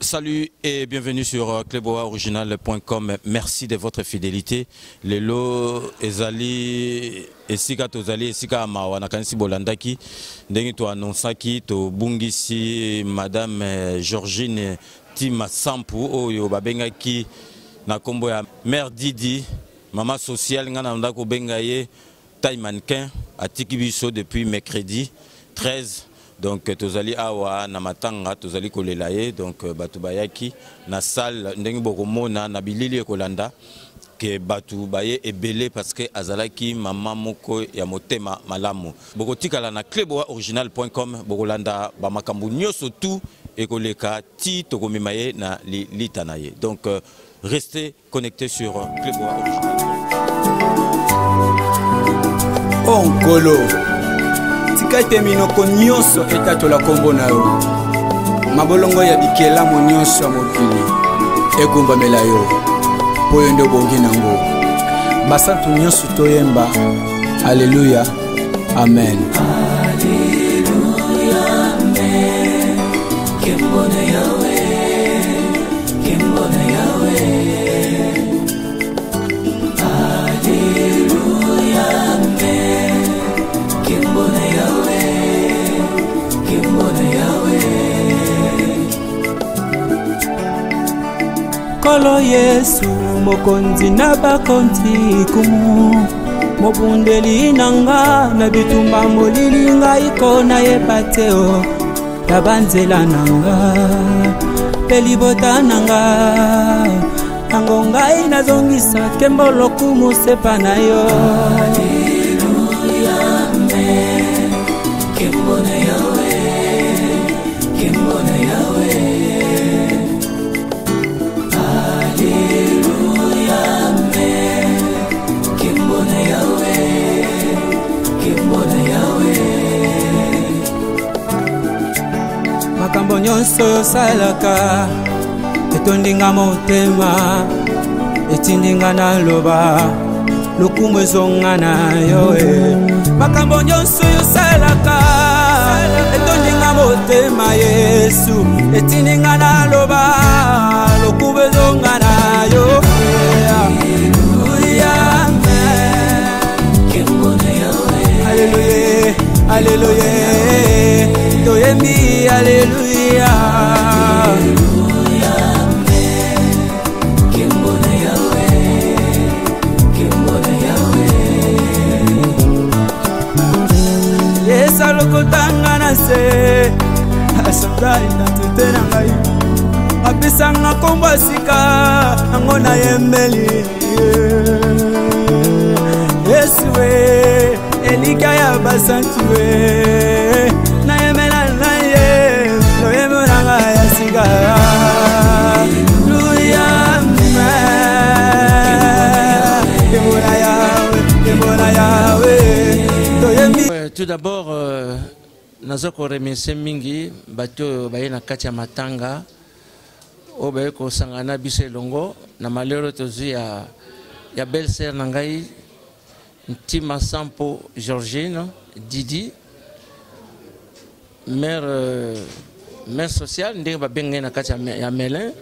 Salut et bienvenue sur cleboaoriginal.com. Merci de votre fidélité. Lelo ezali esika tozali esika amawa na kanisi bolandaki ndenge to annonsaki to bungisi madame Georgine Tima Sampu oyo babengaki na kombo ya mère Didi mama sociale ngana ndako benga ye taille mannequin atiki biso depuis mercredi 13. Donc tozali awa na matanga tozali kolela ye donc batu bayaki na salle ndenge bokomona na bilili ekolanda ke batu baye ebele parce que azalaki mama moko ya motema malamu bokotikala na cleboaoriginal.com bokolanda ba makambu nyoso tout ekoleka ti tokomema ye na lita na ye donc restez connectés sur Cleboa Original. Onkolo Tikaite minoko nyonso etatola kombo na yo mabolongo ya bikelamu nyonso ya mokili egumbamela yo po yo nde bongi nango basantu nyonso toyemba Alléluia Amen. Alléluia Amen. Kembona yawe Kembona yawe Alléluia Amen. Kembona yawe Kembona yawe Kolo Yesu mokonzi na bakonzi kumu mobundeli nanga na bitumba molili ngai kona yepateo tabanzela nanga pelibota nanga tango ngai nazongisa kembolo kumusepa na yo. Haleluya Amen. Kembona yawe Kembona yawe Haleluya Amen. Kembona yawe Kembona yawe makambo nyonso yosalaka etondinga motema etindinga na loba lokumu ezonga na yo makambo nyonso yosalaka etondinga motema Yesu etindinga na loba lokumu ezonga na yo. Alléluia, Alléluia, Toyemi, Alléluia. Alléluia, Amen. Kembona yawe, Kembona yawe. Yesa lokotanga na se, asabrai na tutena ngai. Apisanga kombo sika, angona yembeli. Yesuwe. Elika ya basantuwe na yemela na ye lo yemela ya siga. Haleluya Kembona yawe Kembona yawe toyemi. Tout d'abord nazoko remercier mingi bato baye na kati ya matanga o baye ko sangana biso elongo na malheur tozu ya belle-sœur na ngai Tima Sampu Georgine Didi mère sociale ndenge babenge na kati ya Melin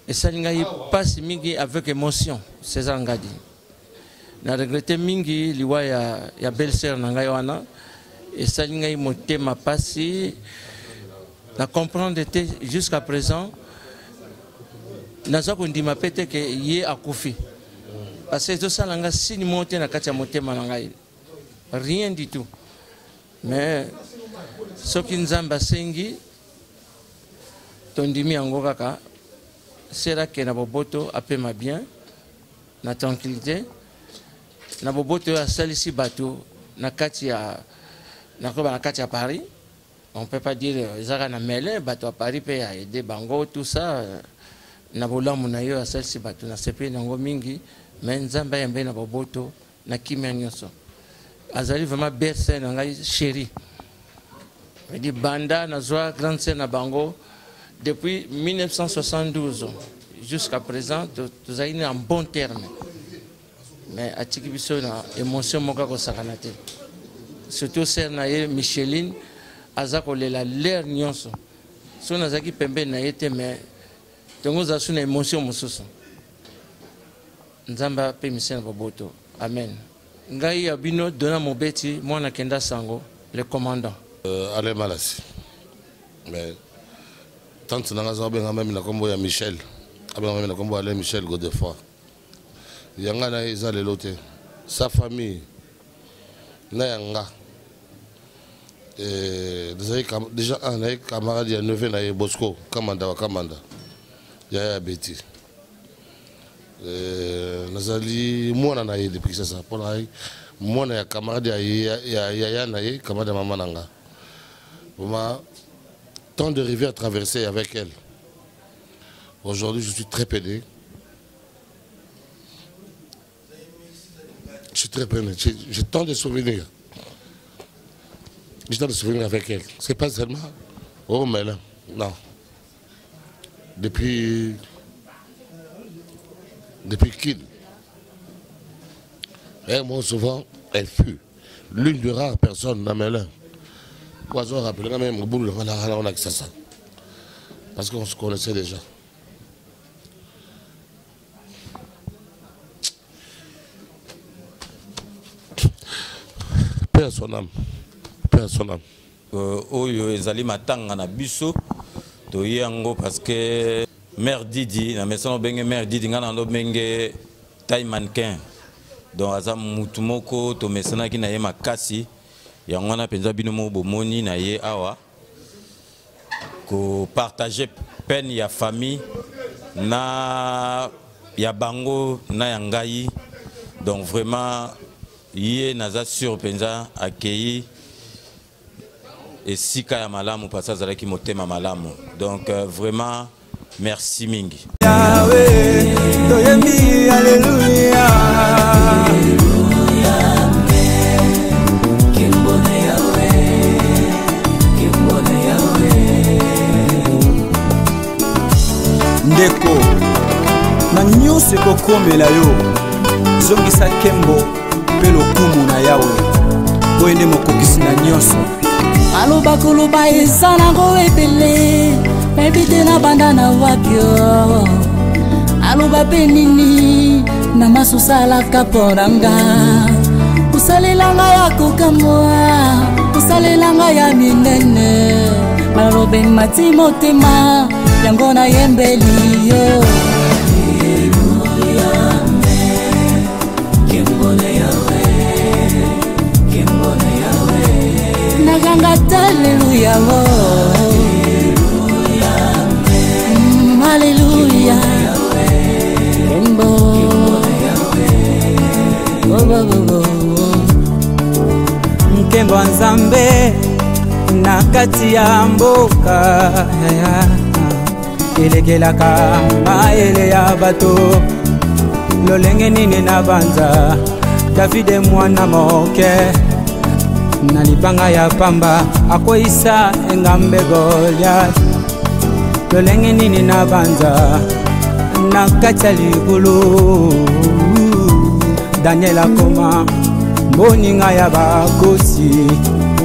esali ngai pasi mingi avec émotion César Ngadi na regretté mingi liwa ya belle-sœur na ngai wana esali ngai motema pasi na comprendre te jusqu'à présent naza kondima pete ke ye akufi. Parce que tout ça, si nous montons dans le motema, rien du tout. Mais ce qui nous a basengi, tondimi angokaka, c'est là que na boboto apema bien, na tranquillité, na boboto a salisi bateau, na katia Paris. On peut pas dire zara na Melin, bateau à Paris peut aider bango tout ça. Na bolamu na yo a salisi bateau, na sepe nango mingi. Mais nzamba yambe na boboto na kimia nyonso azali vraiment belle sœur na ngai chérie di banda na zwa grande sœur na bango depuis 1972 jusqu'à présent, nous avons un bon terme. Mais à Tikibiso, il y a une émotion qui est surtout celle de Micheline, Azako la l'air nyonso. Si on a zaki pembe na été mais donc une émotion mususu. Nzamba pe misena boboto. Amen. Ngai abino dona mobeti mwana kenda sango le commandant. Allez malasi. Mais tant que nous avons même la combo ya Michel. Même la combo Alain Michel Godefroy. Yanga isa le loté. Sa famille na yanga. Déjà un camarade de Nevé na Bosco, Kamanda wa Kamanda. Yaya Betty. Nazali mwana na depuis ça pour la mwana ya camarade ya na camarade maman nanga. Vraiment tant de rivières traversées avec elle. Aujourd'hui, je suis très pédé. Je suis très pédé. J'ai tant de souvenirs. J'ai tant de souvenirs avec elle. C'est pas seulement. Oh, mais là, non. Depuis qu'il. Et moi, souvent, elle fut l'une des rares personnes dans mes mains. Oiseau rappelé même au bout de on a que ça. Parce qu'on se connaissait déjà. Père son âme. Père son âme. Oyo ezali matanga na biso to yango parce que mère Didi na maison benge mère Didi ngana ndo benge taille mannequin. Donc aza mutu moko to mesana ki na ye makasi yango na penza bino mo bomoni na ye awa ko partager peine ya famille na ya bango na yangai. Donc vraiment yé naza sur penza accueilli et sika ya malamu parce que qui motema malamu. Donc vraiment merci mingi. Yahweh, toyemi alléluia. Ndeko na nyonso ekokomela yo zongisa kembo mpe lokumu na yawe oyo nde mokokisi na nyonso. Aloba koloba eza nango ebele ebite na banda na wapio aloba pe nini na masusa alaka poranga usalelanga ya kokamwa usalelanga ya minene malobe mati motema yango na yembeli yo. Alléluia, alléluia, nkembo nzambe na kati ya mboka elekelaka maele ya bato lolenge nini na banza Davide mwana moke na libanga ya pamba akoisa engambe Goliath lolenge nini na banza na kati ya ligulu Daniel akoma moninga ya bakosi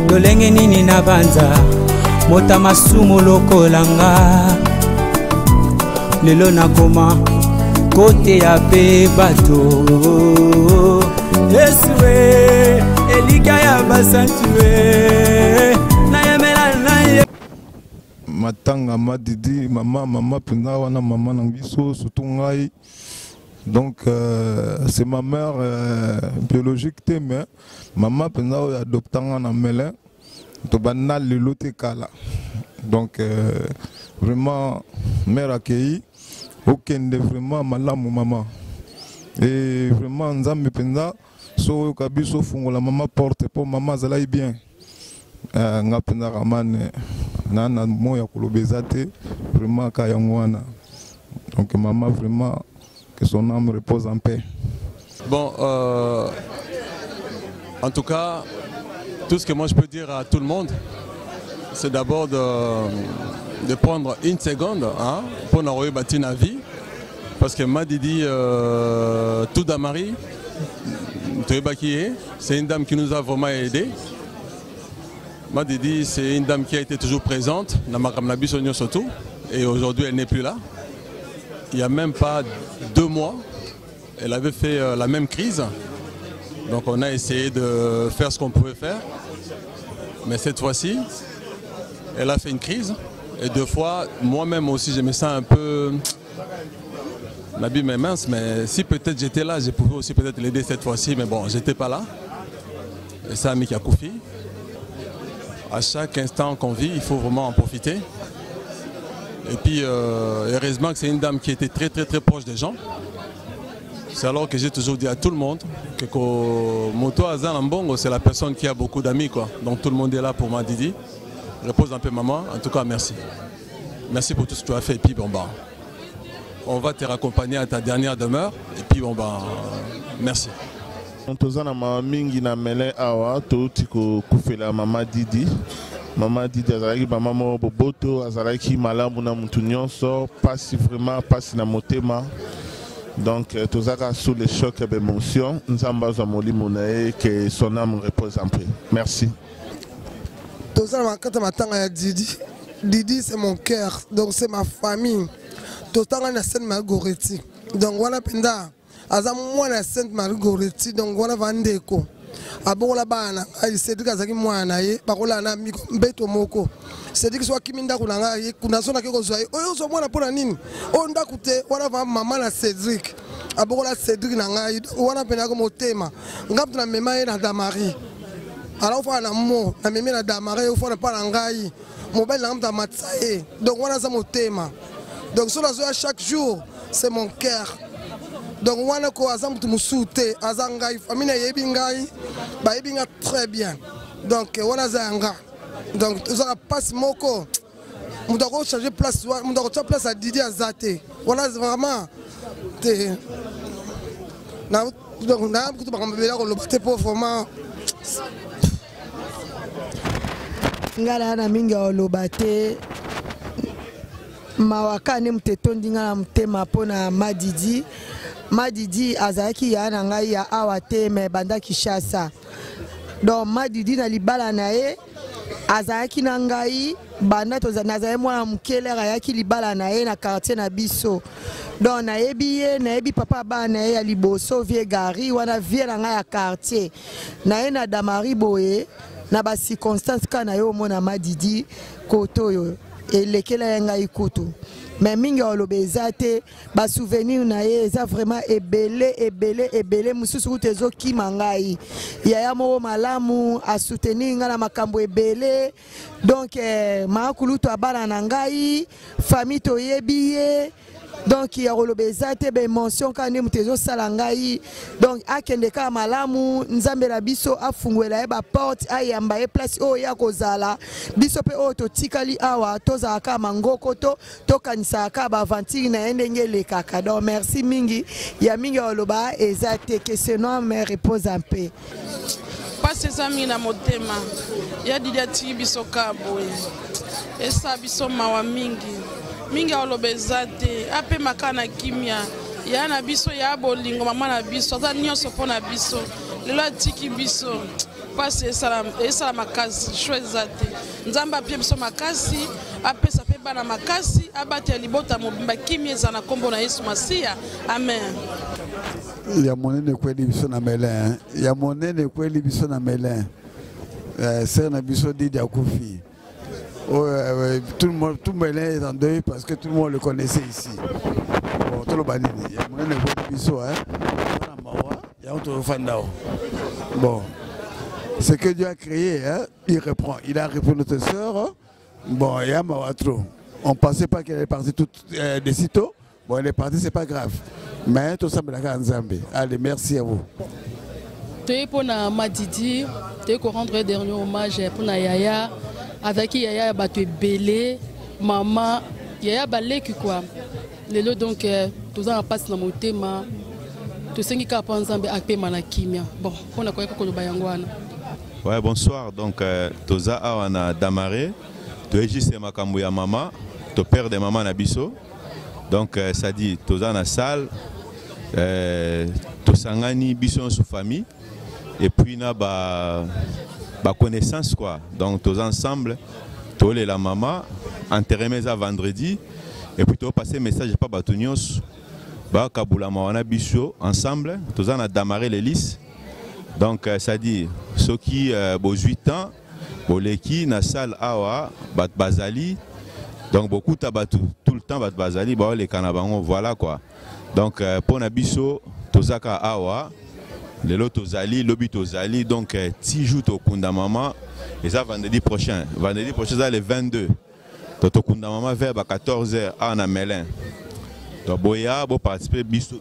lolenge nini na banza mota masumu lokolanga lelo nakoma kote ya pe bato Yesue elika ya basantue na yemela na ye matanga madidi mama penda wana mama nangiso surtout ngai. Donc c'est ma mère biologique mais maman penda adoptanga na melin to banal le loté kala. Donc vraiment mère accueillie aucun vraiment malamu maman et vraiment nzambe penda so kabiso fungola maman porte pour maman zalai bien nga penda ramane nana moya kolobeza te vraiment kayangwana. Donc maman vraiment que son âme repose en paix. Bon, en tout cas, tout ce que moi je peux dire à tout le monde, c'est d'abord de prendre une seconde hein, pour nous bâtir la vie. Parce que Madidi Toudamari, c'est une dame qui nous a vraiment aidés. Madidi, c'est une dame qui a été toujours présente dans Makamnabi Sonyo surtout. Et aujourd'hui, elle n'est plus là. Il n'y a même pas 2 mois, elle avait fait la même crise. Donc on a essayé de faire ce qu'on pouvait faire. Mais cette fois-ci, elle a fait une crise. Et 2 fois, moi-même aussi, je me sens un peu... Nabi mais mince, mais si peut-être j'étais là, je pouvais aussi peut-être l'aider cette fois-ci. Mais bon, j'étais pas là. Et ça a mis Koufi. À chaque instant qu'on vit, il faut vraiment en profiter. Et puis, heureusement que c'est une dame qui était très proche des gens. C'est alors que j'ai toujours dit à tout le monde que Moto Azan Mbongo, c'est la personne qui a beaucoup d'amis, quoi. Donc tout le monde est là pour Madidi. Repose un peu maman. En tout cas, merci. Merci pour tout ce que tu as fait. Et puis bon bah, on va te raccompagner à ta dernière demeure. Et puis bon bah, merci. Tozana ma mingi na mele awa to tiko kufela mama Didi. Mama Didi azalaki mama mo boboto azalaki malamu na mutu nyonso, pasi vraiment pasi na motema. Donc, Tozaka sous le choc et l'émotion, nous avons que son âme repose en paix. Merci. Didi, Didi c'est mon cœur, donc c'est ma famille. Tozaka na Sainte Marguerite. Donc voilà penda, azam moi na Sainte Marguerite, donc voilà vandeko. Abola bana, c'est dit que moi na ye, bakola na miko mbeto moko. C'est dit que soit kiminda kunanga ye, kuna sona keko zoye. Oyo so mwana pona nini? Onda kute wana va maman na Cédric. Abola Cédric na ngai, wana pena ko motema. Ngaptu na mema ye na Damari. Alors faut na mo, na mema na Damari, faut na pa na ngai. Mobile na ngapta matsaye. Donc wana za motema. Donc sur la zoya chaque jour, c'est mon cœur. Donc wana ko azam tu musute azangai famille yebi ngai ba yebi nga très bien. Donc wana zanga. Donc ça passe moko. On doit changer place, on doit changer place à Didi Azate. Voilà vraiment donc na kutu bakambela ko lobate pour vraiment ngala na minga lobate mawaka ne mtetondi ngala mtema pona Madidi. Madidi azaki ya na ngai ya awate me banda Kishasa. Donc Madidi na libala na ye azaki na ngai banda to nazaye mwana mukele yaki libala na ye na quartier na biso. Donc na yebi papa ba na ye ya liboso vie gari wana vie na ngai ya quartier. Na ye na Damari boye na ba circonstance kana yo mona Madidi koto yo elekela ngai kutu. Mais mingi olobeza te ba souvenir na ye eza vraiment ebele mususu tezo kimangai yaya mo malamu a soutenir nga na makambo ebele. Donc makuluto abana na ngai famille to yebiye. Donc il y a olobeza te be mention kane mutezo sala ngai. Donc akende ka malamu nzambe la biso afungwela e ba porte ayamba e place o ya kozala biso pe o to tikali awa toza ka mangoko to kanisa ka ba ventile na ndenge le kaka. Donc merci mingi ya mingi oloba ezate que ce nom me repose en paix. Passe ça mina motema ya didati biso kabo esa biso mawa mingi mingi olobezate ape makana kimia ya na biso ya bolingo mama na biso za nyonso pona biso lelo atiki biso passe salam esa makasi chwezate nzamba pie biso makasi apesa pe bana makasi abate libota mobimba kimia za na kombo na Yesu Masia amen. Ya monene kweli biso na melin ya monene kweli biso na melin c'est na biso Didi akufi. Tout le monde est en deuil parce que tout le monde le connaissait ici. Bon, tout le banini. Il y a mon époux biso, hein. Il y a un fandao. Bon, ce que Dieu a créé, hein, il reprend. Il a repris notre sœur. Bon, il y a Mawatro. On ne pensait pas qu'elle est partie toute de sitôt. Bon, elle est partie, c'est pas grave. Mais tout ça, c'est la Nzambe. Allez, merci à vous. Pour Madidi, pour rendre un dernier hommage pour Yaya. Avec Yaya Bato Belé, maman, Yaya Baleki quoi. Lelo donc tout ça passe dans mon thème. Tout ce qui est ensemble avec Manakimia. Bon, on a quoi que nous bayangwana. Ouais, bonsoir. Donc Toza Awana Damare, tu es juste makambo ya maman, tu père de maman na biso. Donc ça dit, tu es dans la salle, tu sangani biso sous famille, et puis na ba connaissance quoi. Donc tu es ensemble, tu es la maman, enterré ça vendredi, et puis tu as passé message pas batunios, ba kabula mawana biso ensemble, tu es dans damaré les listes. Donc ça dit, ceux qui ont 8 ans, boleki na salle awa bat bazali. Donc beaucoup tabatu tout le temps bat bazali ba les kanabango voilà quoi. Donc pour nabiso tozaka awa lelo tozali lobi tozali donc ti joue to kunda mama et ça vendredi prochain ça le 22 to kunda mama vers 14h à na Melin. Donc boya bo participer biso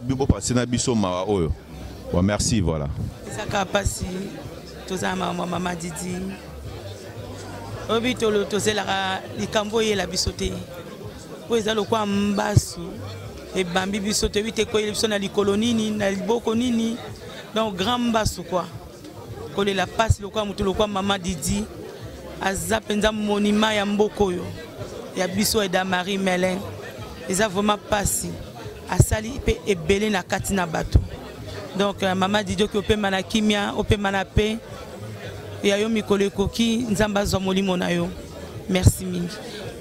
na biso mawa oyo. Bon merci voilà. Saka pasi tozama mama Didi. Obi tolo tozela likambo yela bisote. Po ezalo kwa mbasu e bambi bisote wite ko biso na likolo nini na liboko nini. Donc grand mbasu quoi. Ko la passe lo kwa mutu lo kwa mama Didi aza penza monima ya mboko yo. Ya biso et da Marie Melin. Eza vraiment passé asali pe ebele na kati na bato. Donc maman Didi ki ope mana kimia ope mana pe ya yo mikolo koki nzamba zo molimo na yo. Merci mingi.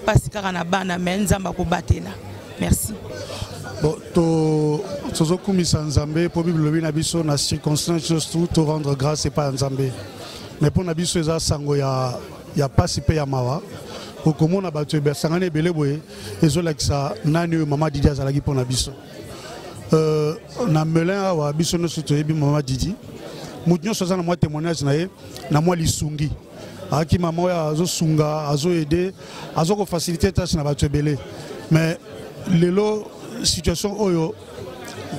Pasi kaka na bana men nzamba ko batela. Merci. Bon tozo kumisa nzambe po Bible lobi na biso na circonstances tout rendre grâce et pas nzambe. Mais pour na biso eza sango ya pasi pe ya mawa. Pour komona bato be sangane ebele boye ezolakisa nani yo maman Didi azalaki pour na biso. Na Melin awa biso no soto yebi maman Didi. Moutnyo soza na moi témoignage na ye na moi lisungi. Aki maman ya azo sunga azo aider azo ko faciliter tâche na bato ebele. Mais lelo situation oyo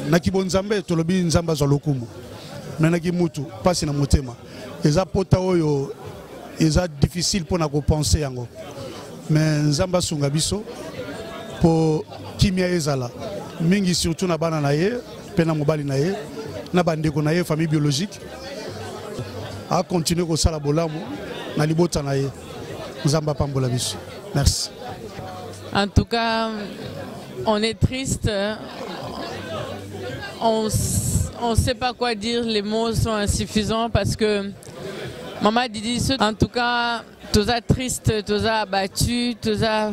na kibonzambe tolobi nzamba za lokumu. Mais na ki mutu pasi na motema. Eza pota oyo eza difficile pour na ko penser yango. Mais nzamba sunga biso pour kimia ezala. Mingi surtout na bana na ye, pena mobali na ye, na bandeko na ye famille biologique. A continuer ko sala bolamu na libota na ye. Nzamba pambola biso. Merci. En tout cas, on est triste. On ne sait pas quoi dire, les mots sont insuffisants parce que maman Didi, en tout cas, tout ça triste, tout ça abattu, tout ça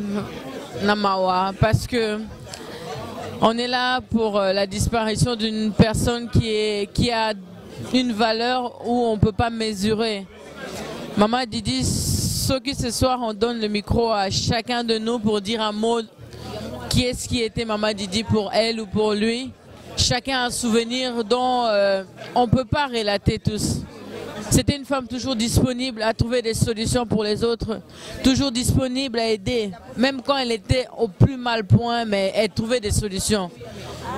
namawa parce que on est là pour la disparition d'une personne qui a une valeur où on ne peut pas mesurer. Maman Didi, ce soir, on donne le micro à chacun de nous pour dire un mot. Qui est-ce qui était Maman Didi pour elle ou pour lui? Chacun a un souvenir dont on ne peut pas relater tous. C'était une femme toujours disponible à trouver des solutions pour les autres, toujours disponible à aider, même quand elle était au plus mal point, mais elle trouvait des solutions.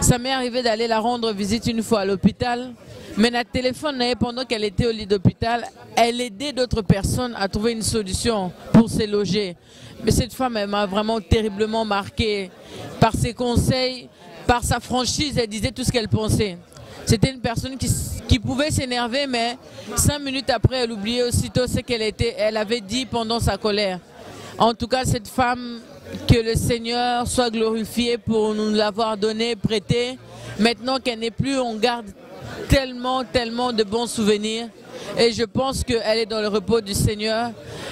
Ça m'est arrivé d'aller la rendre visite une fois à l'hôpital, mais le téléphone, pendant qu'elle était au lit d'hôpital, elle aidait d'autres personnes à trouver une solution pour se loger. Mais cette femme, elle m'a vraiment terriblement marquée par ses conseils, par sa franchise, elle disait tout ce qu'elle pensait. C'était une personne qui pouvait s'énerver, mais 5 minutes après, elle oubliait aussitôt ce qu'elle avait dit pendant sa colère. En tout cas, cette femme, que le Seigneur soit glorifié pour nous l'avoir donnée, prêtée. Maintenant qu'elle n'est plus, on garde tellement de bons souvenirs. Et je pense qu'elle est dans le repos du Seigneur.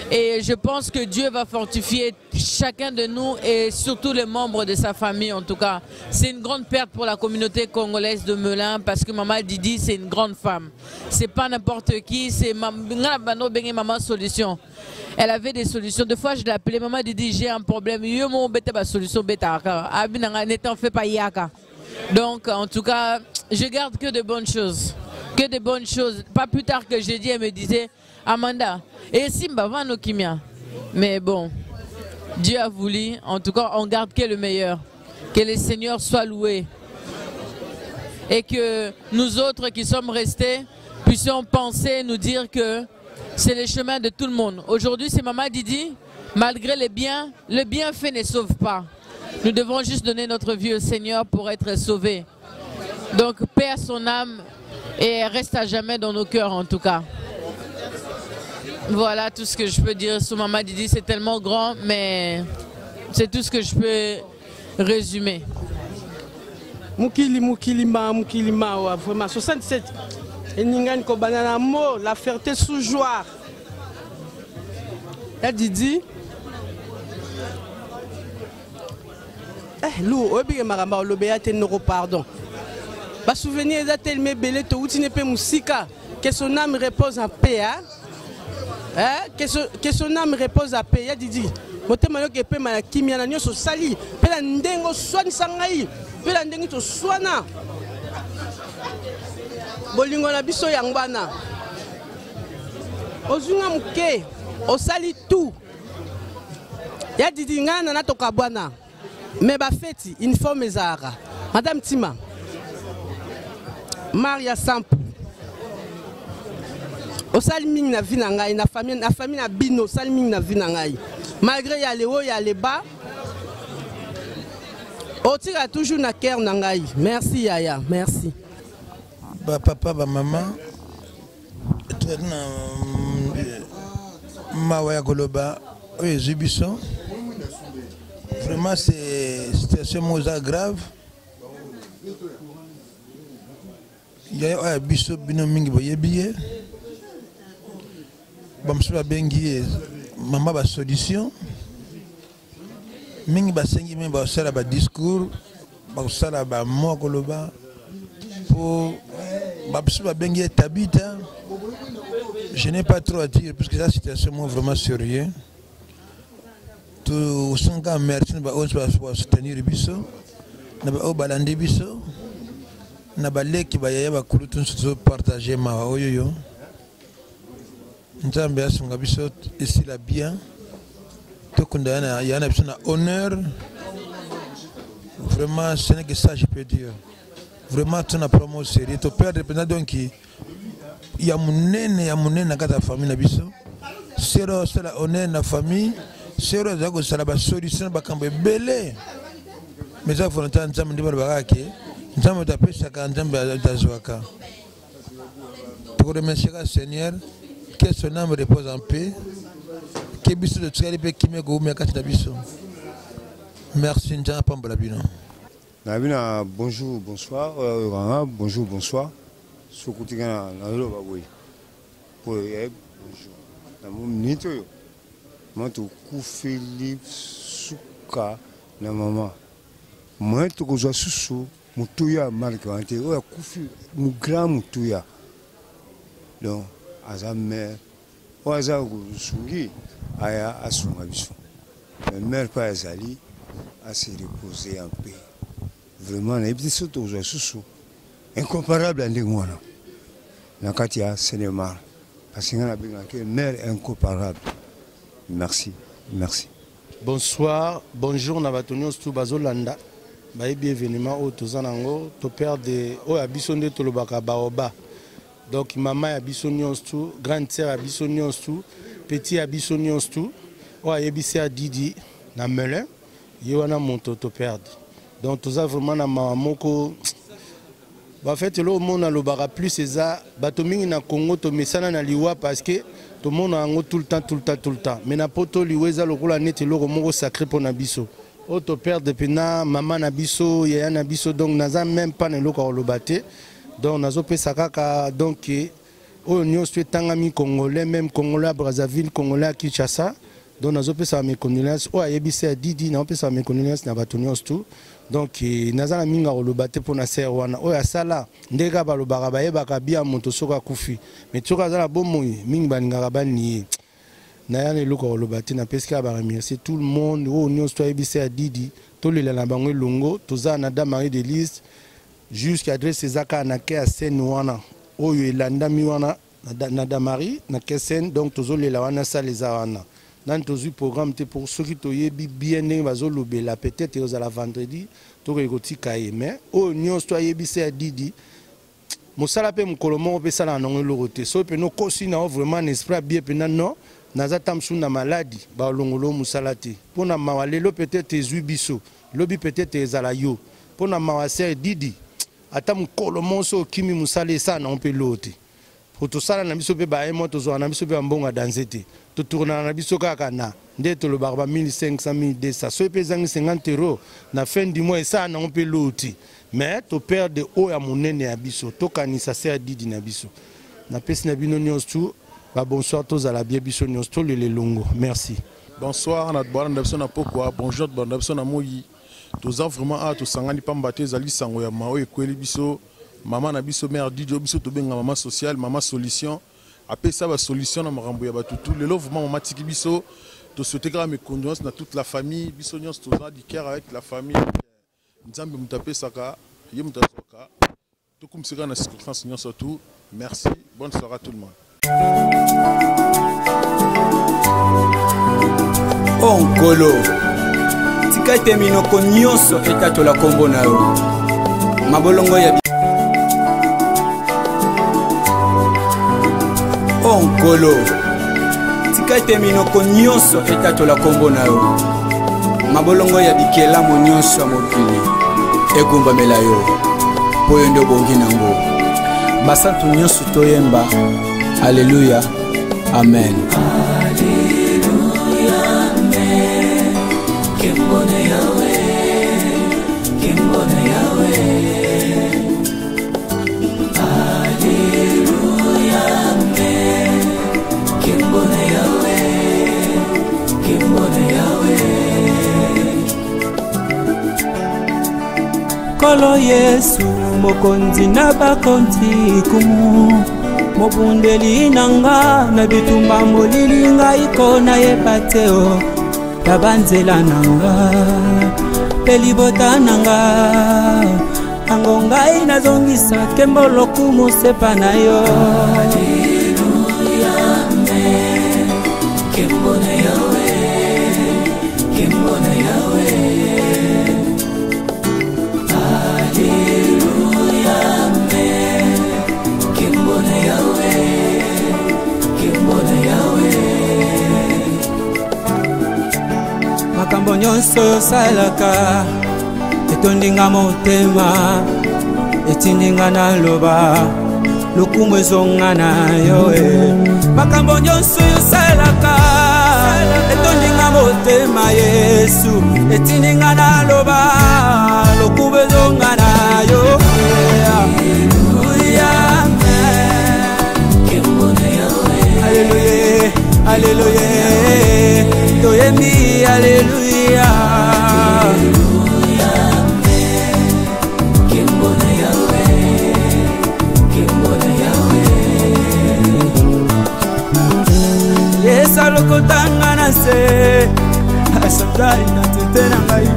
Et je pense que Dieu va fortifier chacun de nous et surtout les membres de sa famille en tout cas. C'est une grande perte pour la communauté congolaise de Melun parce que Maman Didi c'est une grande femme. C'est pas n'importe qui, c'est Maman Solution. Elle avait des solutions. Des fois je l'appelais Maman Didi, j'ai un problème. Yo mon bête ba solution bêta. N'étant fait pas yaka. Donc en tout cas, je garde que de bonnes choses. Que de bonnes choses. Pas plus tard que j'ai dit, elle me disait, Amanda, et Simba va nos kimia. Mais bon, Dieu a voulu, en tout cas, on garde que le meilleur. Que le Seigneur soit loué. Et que nous autres qui sommes restés, puissions penser, nous dire que c'est le chemin de tout le monde. Aujourd'hui, c'est Maman Didi, malgré le bienfait ne sauve pas. Nous devons juste donner notre vie au Seigneur pour être sauvés. Donc, paix à son âme. Et elle reste à jamais dans nos cœurs en tout cas. Voilà tout ce que je peux dire sur Maman Didi. C'est tellement grand, mais c'est tout ce que je peux résumer. Mukili Mawa, vraiment 67. Et Ningane Kobanana Mo, la fierté sous joie. Et Didi. Lou, obi maramba lobea tenoro pardon. Ba souvenir est tellement belé to outi nepe musika. Que son âme repose en paix, que son âme repose en paix. Ya Didi. Motema yo ke pe ma kimia na nyoso sali. Pe la ndengo swani sangai. Pe la ndengo to swana. Bolingo na biso yangbana. Ozunga muke, osali tout. Ya Didi ngana na toka bwana. Mais ba feti uniforme ezara. Madame Tima. Maria Sample. Osali mingi na vie na ngai na famille na bino osali mingi na vie na ngai. Malgré ya le haut ya le bas. On tire toujours na cœur na ngai. Merci Yaya, merci. Ba papa ba maman. Na Mawaya Goloba, oui, Zubiso. Vraiment, c'est situation grave. Il y a un biso binomingi boyebiye. Bamsula bengi maman ba solution. Mingi ba sengi men ba sala ba discours, ba sala ba mo Goloba pour bamsula bengi tabita. Je n'ai pas trop à dire parce que la situation est vraiment sérieuse. Tout ce qu'on a merci de soutenir les biso, de balander biso, de balayer qui va y avoir de partager ma oyoyo. Nous avons bien son biso ici là bien. Tout qu'on a, il y a un honneur. Vraiment, ce n'est que ça je peux dire. Vraiment, tu n'as pas promo sérieux. Tu perds dépendant donc il y a mon kata famille na biso. C'est la honneur na famille. C'est la solution bakambe belé. Mais ça faut entendre nzambe ndi baraka nzambe tapesa ka nzambe azwaka. Pour remercier le Seigneur, que son âme repose en paix. Que biso de tsali pe kimeko me kati na biso. Merci nzambe pambola bino. Nabina bonjour bonsoir bonjour bonsoir. Sokutika na loba boy. Bonjour. Na minute yo. Manto ku Philippe Suka na mama. Manto ko zo susu mutuya marka ante o kufi mu grand mutuya. Donc azame o azago sungi aya asunga biso. Mère pas azali à se reposer en paix. Vraiment na ebiti soto zo susu incomparable à l'ingwana. Na katia cinéma. Parce qu'on a bien que mère incomparable. Merci, merci. Bonsoir, bonjour Nabatonios tout Bazolanda. Bienvenue au Tozanango, to père de o abisonde to le baka baoba. Donc maman abisonions tout, grande sœur abisonions tout, petit abisonions tout. O abissé à Didi na Melun, yoana monto to perdre. Donc toza vraiment na mamoko. En fait, le monde a le bara plus c'est ça. Batomingi na Congo to mesana na liwa parce que tout le monde a tout le temps. Mais na poto liweza le rola net le romo sacré pour nabiso. Auto père de pena maman nabiso yaya nabiso donc naza même pas ne le ko le baté. Donc nazo pe sakaka donc o nyo soit tangami congolais même congolais à Brazzaville congolais à Kinshasa. Donc nazo pe sa mes condoléances o ayebisi a Didi na pe sa mes condoléances na batonios tout. Donc nazala minga ko le baté pour na ser wana o ya sala ndeka ba lo baraba ye bakabia moto soka kufi. Mais tu za la bomoyi mingi baninga bani na ya ne loko lo baté na peska ba remercier tout le monde o nyo soit ayebisi a Didi to le la bango longo to za na da Marie de Lise jusqu'à adresse zaka na ke a scène wana o yo elanda mi wana na da Marie na ke scène donc to zo le la wana sa les wana. Dans le programme, pour ceux qui ont bien la peut-être aux la vendredi, tu as mais oh, nous sommes Didi. Mosala pe mukolomo pe sala non lorote. So pe no kosi na vraiment n'esprit bien pe non. Naza tamsu na maladie ba longolo musalati. Pona mawalelo peut-être ezubiso. Lobi peut-être ezalayo. Pona mawase Didi. Ata mukolomo so kimi musale ça na on peut lote. pour tout ça na biso pe ba emo to zo na biso pe mbonga danzete to tourna na biso kaka na ndeto le barba 1500 1200 so pe zangi 50 € na fin du mois ça na on peut loti mais to perdre o ya monene ya biso to kanisa se adidi na biso na pesi na bino nyos tout ba bonsoir tous à la bien biso nyos tout le longo merci. Bonsoir na bwana na pokwa bonjour bwana na moyi toza vraiment a to sangani pambate zali sango ya mao ekweli biso maman na biso mère Didio biso to benga maman sociale maman solution après ça ba solution na makambo ya batutu lelo vraiment maman tiki biso to souhaiter mes condoléances na toute la famille biso nyos toza du cœur avec la famille nzambe mutape saka ye mutasoka to kumsika na circonstance nyos tout merci bonne soirée à tout le monde. Onkolo tika teminoko nyonso etatola kombo na yo mabolongo ya Onkolo tika teminoko nyonso etatola kombo na yo mabolongo ya bikelamu nyonso mokili egumbamela yo po yo nde bongi nango basantu nyonso toyemba Alléluia amen. Kimbone Yahweh, Alléluia, amen. Kimbone Yahweh. Kolo Yesu mokonzi na bakonzi kumu mobundeli nanga na bitumba molili ngai kona yepateo tabanzela nanga pelibota nanga angongai nazongisa kembolo kumusepa na yo. Haleluya amen. Kimbone Yahweh, Kimbone Yahweh. Haleluya amen. Kimbone Yahweh, Kimbone Yahweh. Makambo nyonso salaka etondinga motema etindinga na loba lokumu ezonga na yo makambo nyonso salaka etondinga motema Yesu etindinga na loba lokumu ezonga na yo. Haleluya amen. Kimbone Yahweh. Haleluya Haleluya toyembi Haleluya. Haleluya amen. Kimbone Yahweh, Kimbone Yahweh. Yesa lokotanga na se asabdai na tete na ngai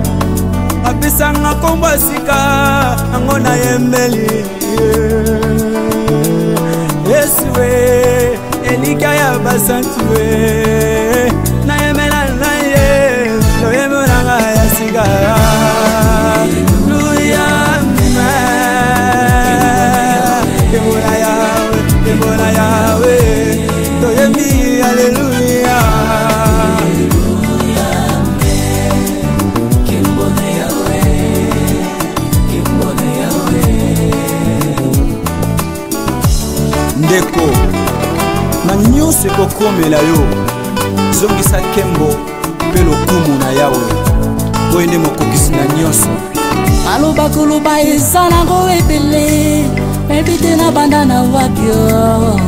apisanga kombo sika nango na yembeli Yesu we elika ya basantu we na yemela na ye lo yemela nga ya sika. Haleluya amen. Kimbone Yahweh, Kimbone Yahweh to yembi Haleluya. Haleluya amen. Kimbone Yahweh, Kimbone Yahweh. Ndeko na nyonso ekokomela yo zongisa kembo mpe lokumu na Yawe oyo nde mokokisi na nyonso. Maloba koloba eza nango ebele ebite na banda na wapio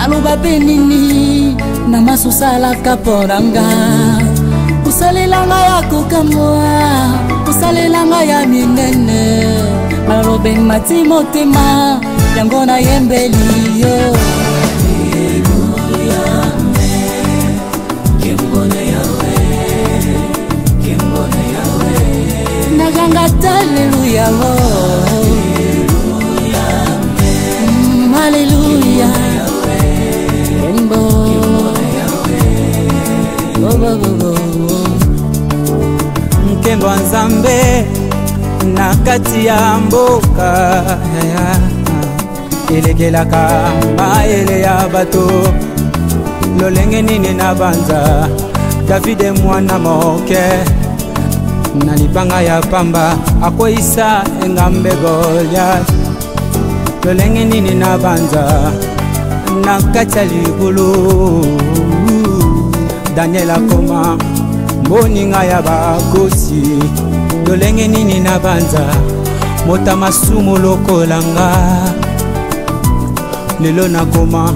aloba pe nini na masusa alaka poranga usalelanga ya kokamwa usalelanga ya minene malobe mati motema yango na yembeli yo. Haleluya, haleluya, Kimbo, Nkembo Nzambe na kati ya mboka elekelaka maele ya bato lolenge nini na banza Davide mwana moke na libanga ya pamba akoisa engambe Goliath lolenge nini na banza na kati ya libulu Daniel akoma moninga ya bakosi lolenge nini na banza mota masumu lokolanga lelo nakoma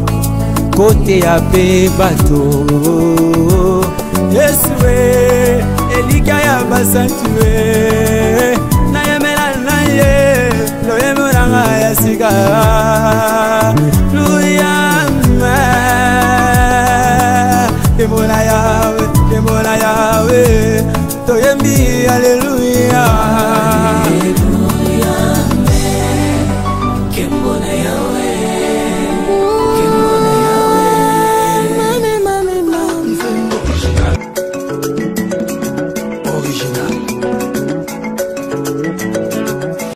kote ya pe bato Yesue elika ya basantue na yemela na ye loyemoranga ya sika luyama Demola Yahweh toyembi haleluya